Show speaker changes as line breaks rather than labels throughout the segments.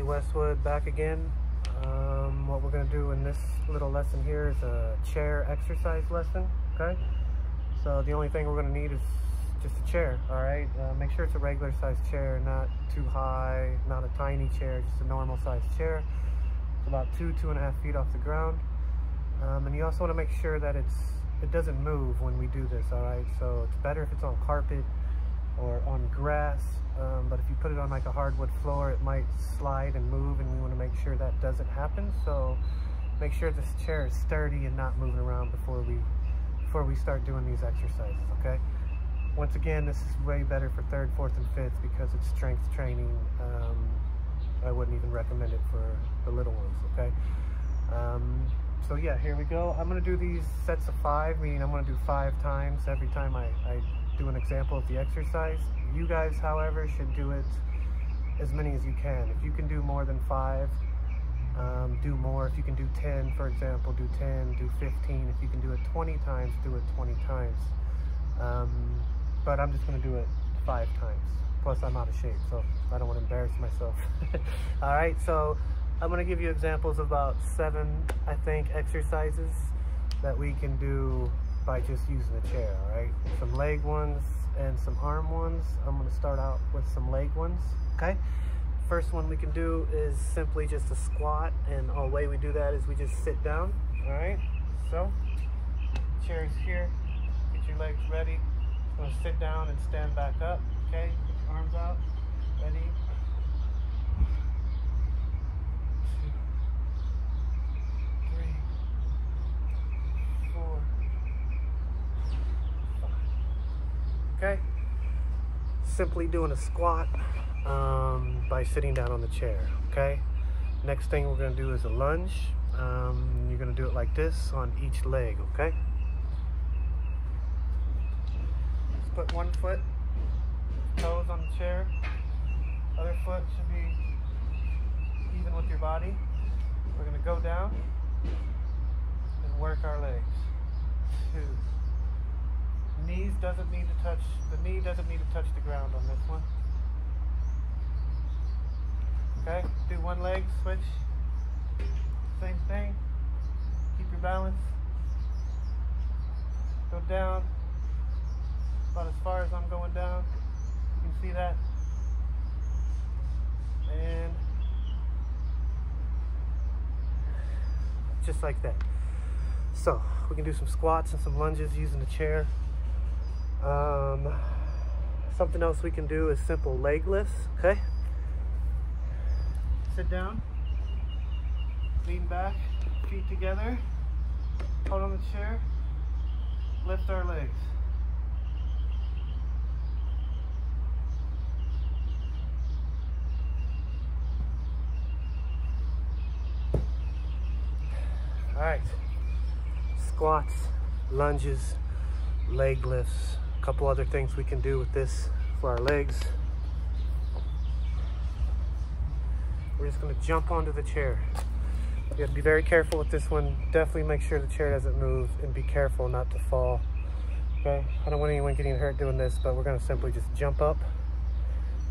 Westwood back again. What we're going to do in this little lesson here is a chair exercise lesson, okay? So the only thing we're going to need is just a chair, all right? Make sure it's a regular sized chair, not too high, not a tiny chair, just a normal sized chair. It's about 2.5 feet off the ground. And you also want to make sure that it doesn't move when we do this, all right? So it's better if it's on carpet or on grass, but if you put it on like a hardwood floor, it might slide and move, and we want to make sure that doesn't happen. So make sure this chair is sturdy and not moving around before we start doing these exercises, okay? Once again, this is way better for 3rd, 4th, and 5th because it's strength training. I wouldn't even recommend it for the little ones, okay? So yeah, here we go. I'm going to do these sets of 5, meaning I'm going to do 5 times every time I do an example of the exercise. You guys, however, should do it as many as you can. If you can do more than 5, do more. If you can do 10, for example, do 10, do 15. If you can do it 20 times, do it 20 times. But I'm just going to do it 5 times. Plus, I'm out of shape, so I don't want to embarrass myself. All right, so I'm going to give you examples of about 7, I think, exercises that we can do by just using a chair, all right? Some leg ones and some arm ones. I'm going to start out with some leg ones, okay? First one we can do is simply just a squat, and the way we do that is we just sit down, all right? So, chair's here, get your legs ready. I'm going to sit down and stand back up, okay? Put your arms out, ready? 2, 3, 4, 5. Okay? Simply doing a squat by sitting down on the chair, okay? Next thing we're going to do is a lunge. You're going to do it like this on each leg, okay? Just put one foot, toes on the chair. Other foot should be even with your body. We're going to go down and work our legs. 2. The knee doesn't need to touch the ground on this one. Okay, do one leg, switch. Same thing. Keep your balance. Go down. About as far as I'm going down. You can see that. And just like that. So we can do some squats and some lunges using the chair. Something else we can do is simple leg lifts, okay? Sit down, lean back, feet together, hold on the chair, lift our legs. All right, squats, lunges, leg lifts. A couple other things we can do with this for our legs. We're just going to jump onto the chair. You have to be very careful with this one. Definitely make sure the chair doesn't move and be careful not to fall. Okay? I don't want anyone getting hurt doing this, but we're going to simply just jump up,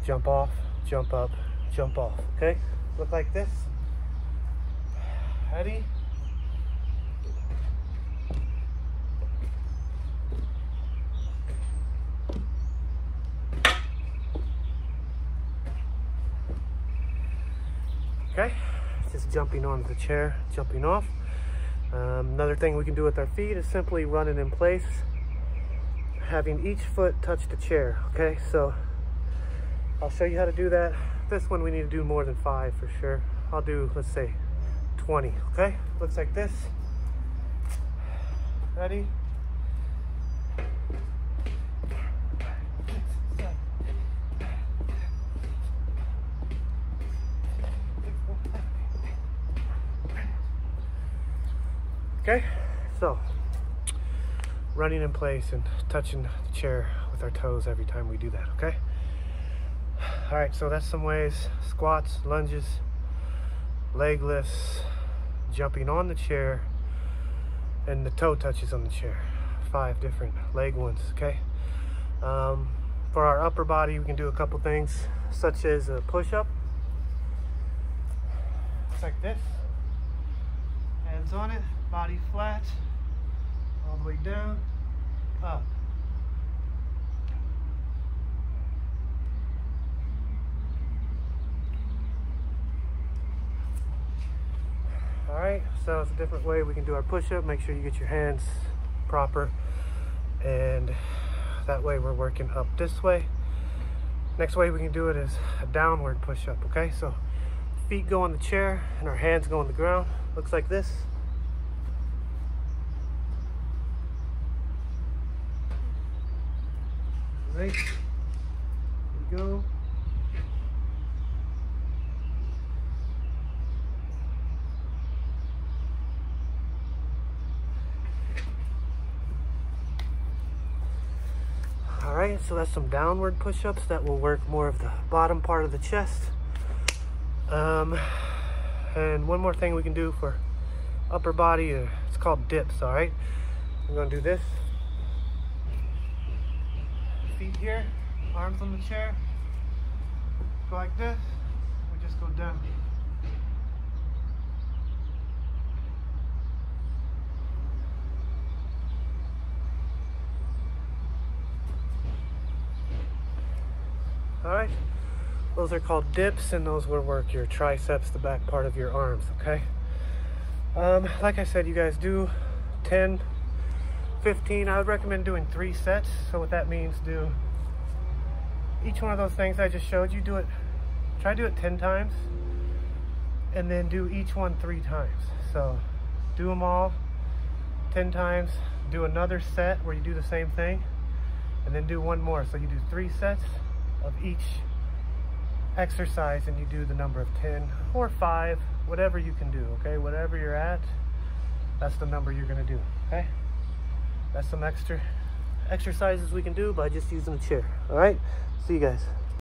jump off, jump up, jump off. Okay? Look like this. Ready? Okay, just jumping onto the chair, jumping off. Another thing we can do with our feet is simply running in place, having each foot touch the chair, okay? So I'll show you how to do that. This one we need to do more than 5 for sure. I'll do, let's say, 20, okay? Looks like this. Ready? Okay, so running in place and touching the chair with our toes every time we do that, okay? All right, so that's some ways: squats, lunges, leg lifts, jumping on the chair, and the toe touches on the chair. 5 different leg ones, okay? For our upper body, we can do a couple things, such as a push-up. looks like this. Hands on it, body flat, all the way down, up. Alright, so it's a different way we can do our push-up. Make sure you get your hands proper, and that way we're working up this way. Next way we can do it is a downward push-up, okay? So feet go on the chair and our hands go on the ground. Looks like this. Right, here we go. Alright, so that's some downward push-ups that will work more of the bottom part of the chest. And one more thing we can do for upper body, it's called dips, alright? I'm going to do this. Feet here, arms on the chair. Go like this, we just go down. Alright, those are called dips, and those will work your triceps, the back part of your arms, okay? Like I said, you guys do 10, 15, I would recommend doing 3 sets. So what that means, do each one of those things I just showed you, try to do it 10 times, and then do each one 3 times. So do them all 10 times, do another set where you do the same thing, and then do one more. So you do 3 sets of each exercise, and you do the number of 10 or 5, whatever you can do, okay? Whatever you're at, that's the number you're gonna do, okay? That's some extra exercises we can do by just using a chair. All right, see you guys.